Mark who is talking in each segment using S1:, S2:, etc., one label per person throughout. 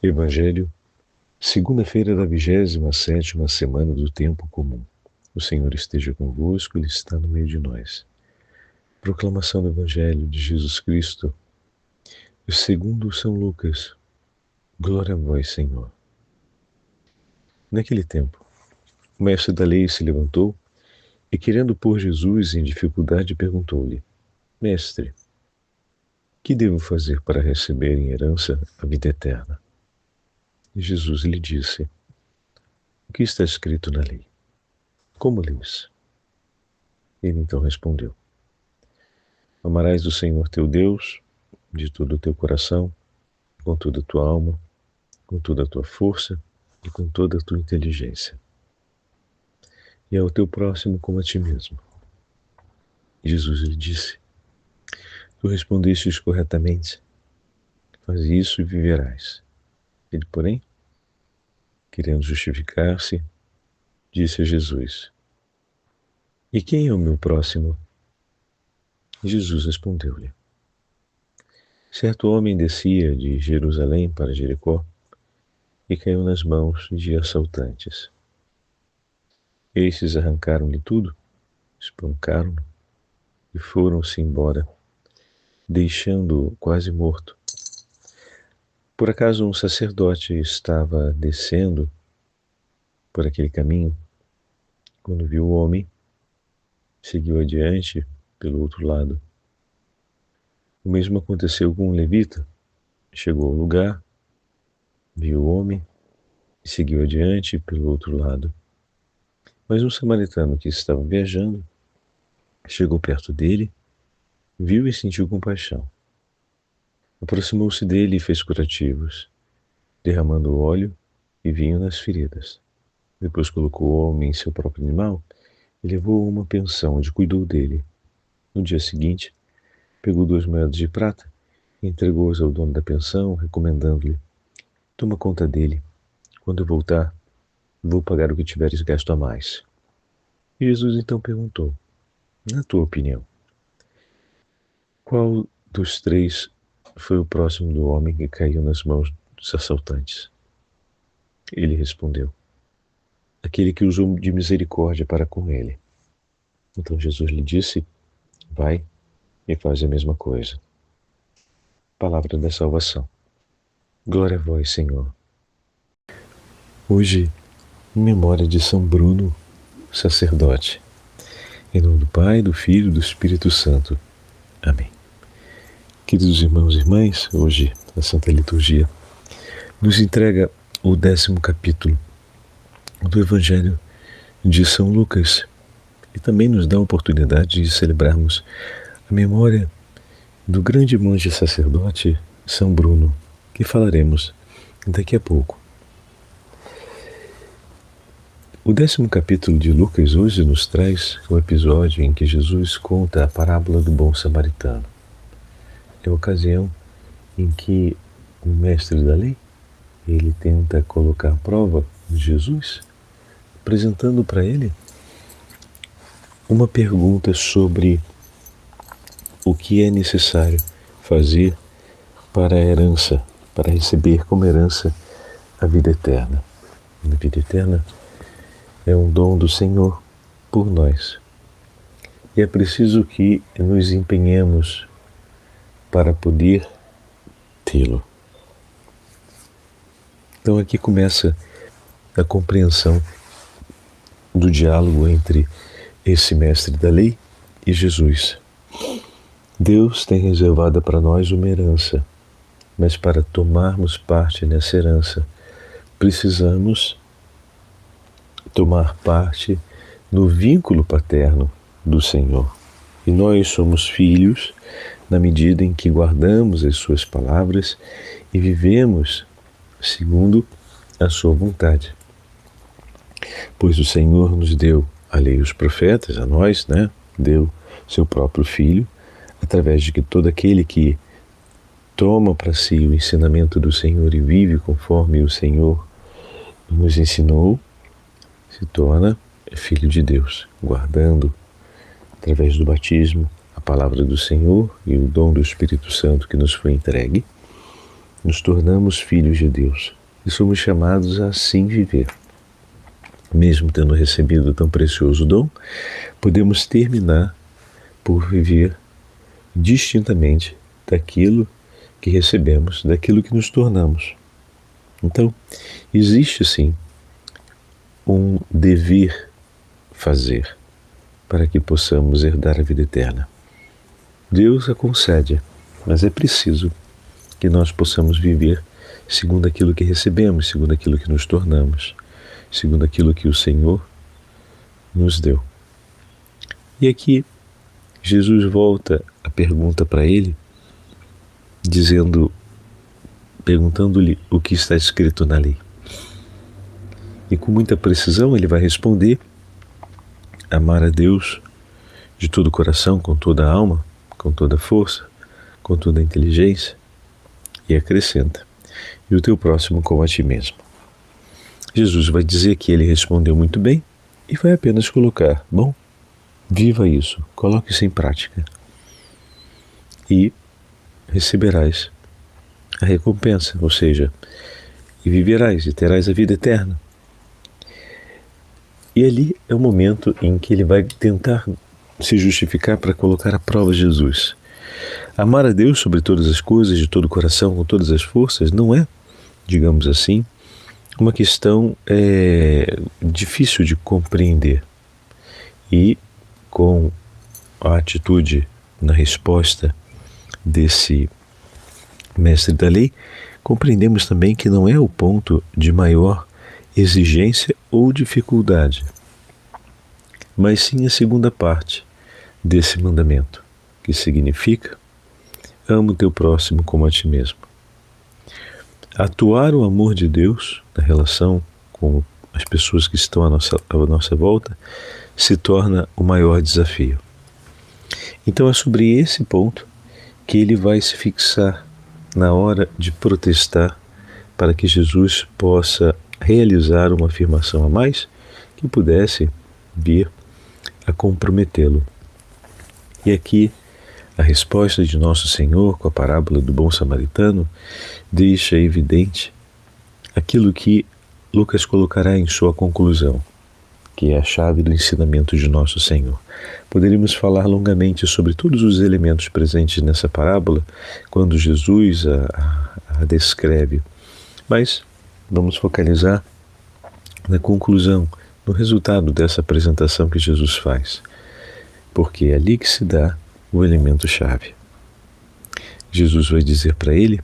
S1: Evangelho, segunda-feira da 27ª semana do tempo comum. O Senhor esteja convosco, Ele está no meio de nós. Proclamação do Evangelho de Jesus Cristo, segundo São Lucas. Glória a vós, Senhor. Naquele tempo, o mestre da lei se levantou e, querendo pôr Jesus em dificuldade, perguntou-lhe: Mestre, que devo fazer para receber em herança a vida eterna? E Jesus lhe disse: O que está escrito na lei? Como lês? Ele então respondeu: Amarás o Senhor teu Deus de todo o teu coração, com toda a tua alma, com toda a tua força e com toda a tua inteligência. E ao teu próximo como a ti mesmo. Jesus lhe disse: Tu respondestes corretamente. Faz isso e viverás. Ele, porém, querendo justificar-se, disse a Jesus: E quem é o meu próximo? Jesus respondeu-lhe: Certo homem descia de Jerusalém para Jericó e caiu nas mãos de assaltantes. Estes arrancaram-lhe tudo, espancaram-no e foram-se embora, deixando-o quase morto. Por acaso um sacerdote estava descendo por aquele caminho. Quando viu o homem, seguiu adiante pelo outro lado. O mesmo aconteceu com um levita. Chegou ao lugar, viu o homem e seguiu adiante pelo outro lado. Mas um samaritano que estava viajando chegou perto dele, viu e sentiu compaixão. Aproximou-se dele e fez curativos, derramando óleo e vinho nas feridas. Depois colocou o homem em seu próprio animal e levou-o a uma pensão onde cuidou dele. No dia seguinte, pegou 2 moedas de prata e entregou-as ao dono da pensão, recomendando-lhe: Toma conta dele. Quando eu voltar, vou pagar o que tiveres gasto a mais. E Jesus então perguntou: Na tua opinião, qual dos 3 foi o próximo do homem que caiu nas mãos dos assaltantes? Ele respondeu: Aquele que usou de misericórdia para com ele. Então Jesus lhe disse: Vai e faz a mesma coisa. Palavra da salvação. Glória a vós, Senhor. Hoje, em memória de São Bruno, sacerdote. Em nome do Pai, do Filho e do Espírito Santo. Amém. Queridos irmãos e irmãs, hoje a Santa Liturgia nos entrega o 10º capítulo do Evangelho de São Lucas e também nos dá a oportunidade de celebrarmos a memória do grande monge sacerdote São Bruno, que falaremos daqui a pouco. O 10º capítulo de Lucas hoje nos traz o episódio em que Jesus conta a parábola do bom samaritano. É a ocasião em que o mestre da lei, ele tenta colocar à prova Jesus, apresentando para ele uma pergunta sobre o que é necessário fazer para a herança, para receber como herança a vida eterna. A vida eterna é um dom do Senhor por nós. E é preciso que nos empenhemos para poder tê-lo. Então aqui começa a compreensão do diálogo entre esse mestre da lei e Jesus. Deus tem reservado para nós uma herança, mas para tomarmos parte nessa herança, precisamos tomar parte no vínculo paterno do Senhor. E nós somos filhos na medida em que guardamos as suas palavras e vivemos segundo a sua vontade. Pois o Senhor nos deu a lei e os profetas, a nós, deu seu próprio Filho, através de que todo aquele que toma para si o ensinamento do Senhor e vive conforme o Senhor nos ensinou, se torna filho de Deus, guardando, através do batismo, a palavra do Senhor e o dom do Espírito Santo que nos foi entregue, nos tornamos filhos de Deus e somos chamados a assim viver. Mesmo tendo recebido tão precioso dom, podemos terminar por viver distintamente daquilo que recebemos, daquilo que nos tornamos. Então, existe sim um dever fazer para que possamos herdar a vida eterna. Deus a concede, mas é preciso que nós possamos viver segundo aquilo que recebemos, segundo aquilo que nos tornamos, segundo aquilo que o Senhor nos deu. E aqui, Jesus volta a pergunta para ele, perguntando-lhe o que está escrito na lei. E com muita precisão ele vai responder: amar a Deus de todo o coração, com toda a alma, com toda a força, com toda a inteligência, e acrescenta: e o teu próximo como a ti mesmo. Jesus vai dizer que ele respondeu muito bem e vai apenas colocar: bom, viva isso, coloque isso em prática e receberás a recompensa, ou seja, e viverás e terás a vida eterna. E ali é o momento em que ele vai tentar se justificar para colocar à prova Jesus. Amar a Deus sobre todas as coisas, de todo o coração, com todas as forças, não é, digamos assim, uma questão difícil de compreender. E com a atitude na resposta desse mestre da lei, compreendemos também que não é o ponto de maior exigência ou dificuldade, mas sim a segunda parte desse mandamento, que significa: ama o teu próximo como a ti mesmo. Atuar o amor de Deus na relação com as pessoas que estão à nossa volta se torna o maior desafio. Então é sobre esse ponto que ele vai se fixar na hora de protestar, para que Jesus possa realizar uma afirmação a mais que pudesse vir a comprometê-lo. E aqui a resposta de Nosso Senhor com a parábola do bom samaritano deixa evidente aquilo que Lucas colocará em sua conclusão, que é a chave do ensinamento de Nosso Senhor. Poderíamos falar longamente sobre todos os elementos presentes nessa parábola quando Jesus a descreve, mas vamos focalizar na conclusão, no resultado dessa apresentação que Jesus faz, porque é ali que se dá o elemento-chave. Jesus vai dizer para ele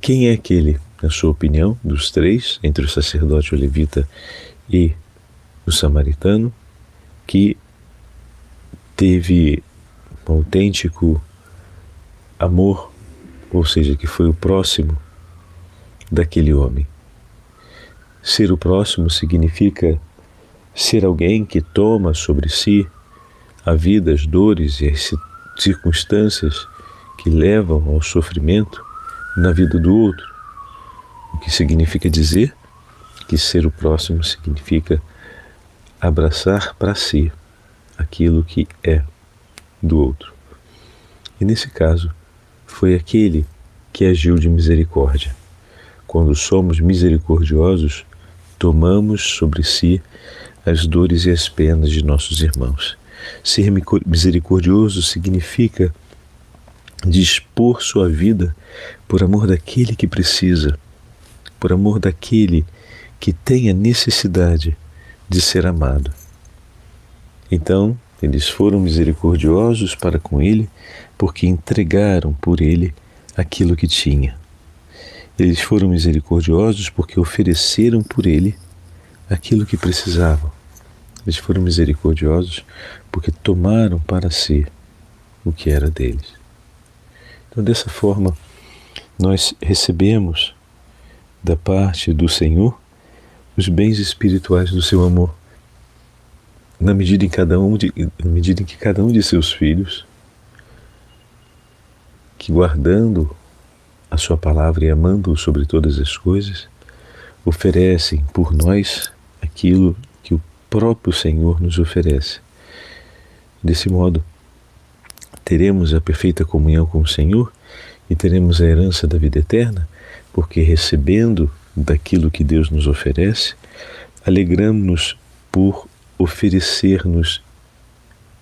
S1: quem é aquele, na sua opinião, dos três, entre o sacerdote, o levita e o samaritano, que teve um autêntico amor, ou seja, que foi o próximo daquele homem. Ser o próximo significa ser alguém que toma sobre si a vida, as dores e as circunstâncias que levam ao sofrimento na vida do outro. O que significa dizer que ser o próximo significa abraçar para si aquilo que é do outro. E nesse caso, foi aquele que agiu de misericórdia. Quando somos misericordiosos, tomamos sobre si as dores e as penas de nossos irmãos. Ser misericordioso significa dispor sua vida por amor daquele que precisa, por amor daquele que tem a necessidade de ser amado. Então, eles foram misericordiosos para com ele, porque entregaram por ele aquilo que tinha. Eles foram misericordiosos porque ofereceram por ele aquilo que precisavam. Eles foram misericordiosos porque tomaram para si o que era deles. Então, dessa forma, nós recebemos da parte do Senhor os bens espirituais do seu amor, na medida em que cada um de seus filhos, que guardando a sua palavra e amando-o sobre todas as coisas, oferecem por nós aquilo que o próprio Senhor nos oferece. Desse modo, teremos a perfeita comunhão com o Senhor e teremos a herança da vida eterna, porque recebendo daquilo que Deus nos oferece, alegramos-nos por oferecer-nos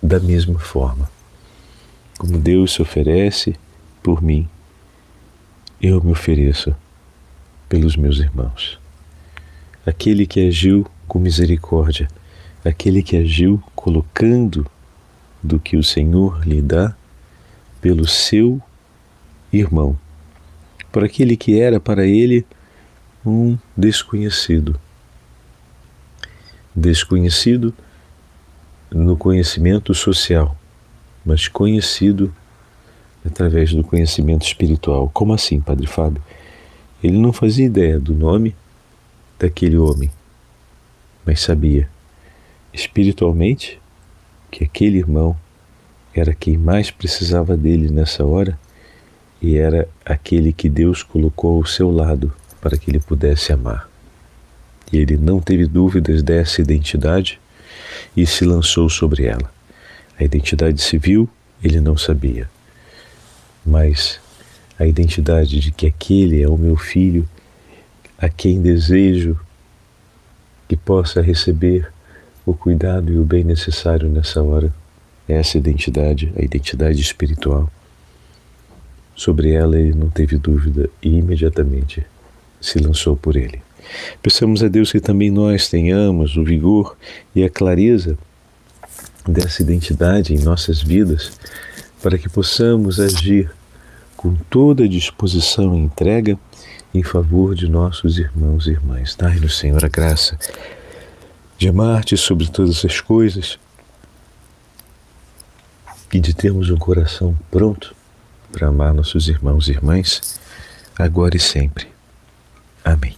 S1: da mesma forma. Como Deus se oferece por mim, eu me ofereço pelos meus irmãos. Aquele que agiu com misericórdia, aquele que agiu colocando do que o Senhor lhe dá pelo seu irmão, por aquele que era para ele um desconhecido. Desconhecido no conhecimento social, mas conhecido através do conhecimento espiritual. Como assim, Padre Fábio? Ele não fazia ideia do nome daquele homem, mas sabia espiritualmente que aquele irmão era quem mais precisava dele nessa hora e era aquele que Deus colocou ao seu lado para que ele pudesse amar. E ele não teve dúvidas dessa identidade e se lançou sobre ela. A identidade civil ele não sabia, mas a identidade de que aquele é o meu filho, a quem desejo que possa receber o cuidado e o bem necessário nessa hora, essa identidade, a identidade espiritual. Sobre ela ele não teve dúvida e imediatamente se lançou por ele. Peçamos a Deus que também nós tenhamos o vigor e a clareza dessa identidade em nossas vidas, para que possamos agir com toda a disposição e entrega em favor de nossos irmãos e irmãs. Dai-nos, Senhor, a graça de amar-te sobre todas as coisas e de termos um coração pronto para amar nossos irmãos e irmãs, agora e sempre. Amém.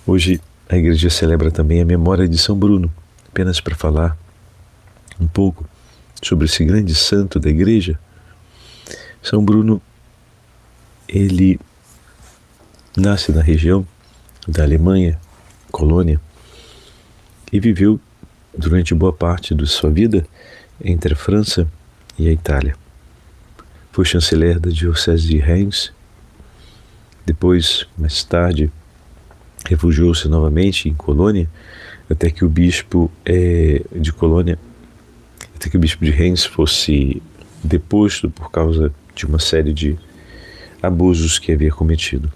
S1: Hoje a igreja celebra também a memória de São Bruno, apenas para falar um pouco sobre esse grande santo da igreja. São Bruno, ele nasce na região da Alemanha, Colônia, e viveu durante boa parte de sua vida entre a França e a Itália. Foi chanceler da diocese de Reims, depois, mais tarde, refugiou-se novamente em Colônia, até que o bispo de Colônia, até que o bispo de Reims fosse deposto por causa de uma série de abusos que havia cometido.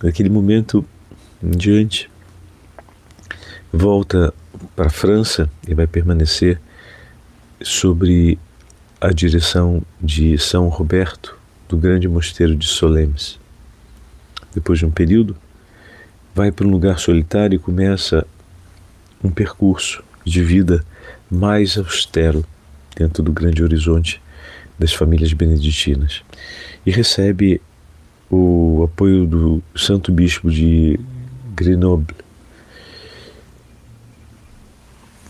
S1: Naquele momento em diante, volta para a França e vai permanecer sobre a direção de São Roberto, do grande mosteiro de Solemes. Depois de um período, vai para um lugar solitário e começa um percurso de vida mais austero dentro do grande horizonte das famílias beneditinas. E recebe o apoio do Santo Bispo de Grenoble.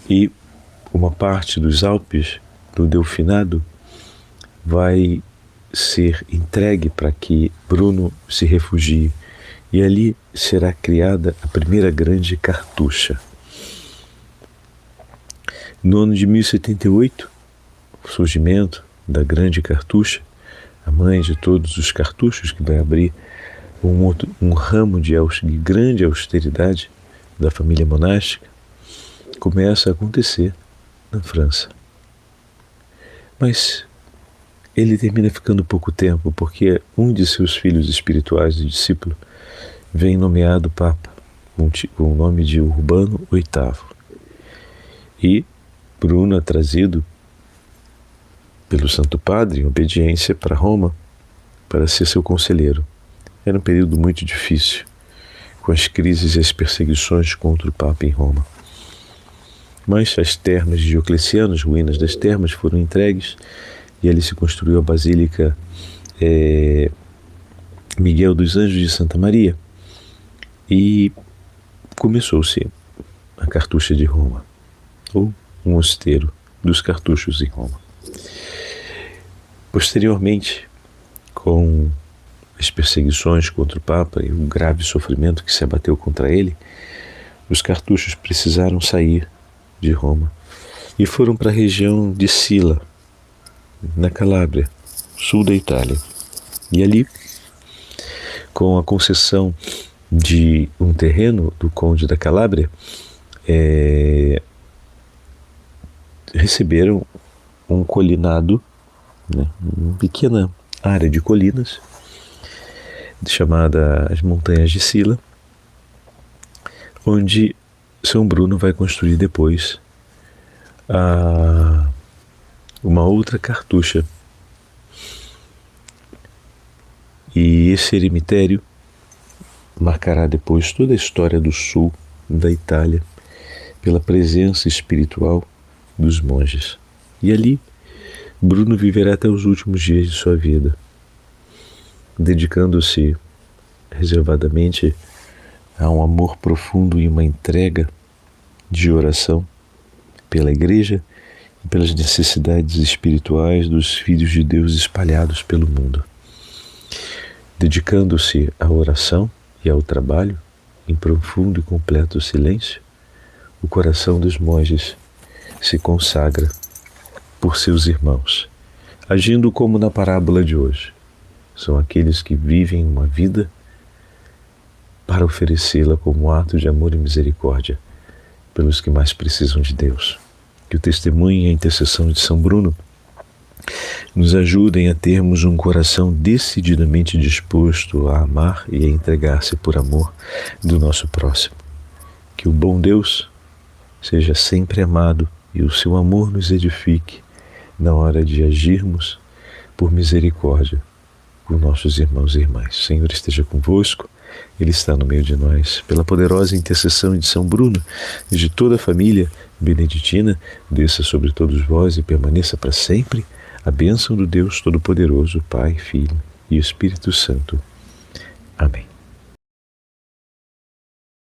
S1: E uma parte dos Alpes, do Delfinado, vai ser entregue para que Bruno se refugie. E ali será criada a primeira grande cartucha. No ano de 1078, o surgimento da grande cartucha, a mãe de todos os cartuchos, que vai abrir um ramo de grande austeridade da família monástica, começa a acontecer na França. Mas ele termina ficando pouco tempo, porque um de seus filhos espirituais e discípulo vem nomeado Papa, com o nome de Urbano VIII. E Bruno é trazido pelo Santo Padre em obediência para Roma, para ser seu conselheiro. Era um período muito difícil, com as crises e as perseguições contra o Papa em Roma. Mas as termas de Diocleciano, as ruínas das termas, foram entregues e ali se construiu a Basílica Miguel dos Anjos de Santa Maria e começou-se a cartucha de Roma, ou um mosteiro dos cartuchos em Roma. Posteriormente, com as perseguições contra o Papa e o grave sofrimento que se abateu contra ele, os cartuchos precisaram sair de Roma e foram para a região de Sila, na Calábria, sul da Itália. E ali, com a concessão de um terreno do conde da Calábria, receberam um colinado, né, uma pequena área de colinas, chamada as Montanhas de Sila, onde São Bruno vai construir depois uma outra cartucha. E esse eremitério marcará depois toda a história do sul da Itália pela presença espiritual dos monges. E ali, Bruno viverá até os últimos dias de sua vida, dedicando-se reservadamente a um amor profundo e uma entrega de oração pela Igreja e pelas necessidades espirituais dos filhos de Deus espalhados pelo mundo. Dedicando-se à oração e ao trabalho, em profundo e completo silêncio, o coração dos monges se consagra por seus irmãos, agindo como na parábola de hoje. São aqueles que vivem uma vida para oferecê-la como ato de amor e misericórdia pelos que mais precisam de Deus. Que o testemunho e a intercessão de São Bruno nos ajudem a termos um coração decididamente disposto a amar e a entregar-se por amor do nosso próximo. Que o bom Deus seja sempre amado e o seu amor nos edifique na hora de agirmos por misericórdia por nossos irmãos e irmãs. O Senhor esteja convosco, Ele está no meio de nós. Pela poderosa intercessão de São Bruno e de toda a família beneditina, desça sobre todos vós e permaneça para sempre a bênção do Deus Todo-Poderoso, Pai, Filho e Espírito Santo. Amém.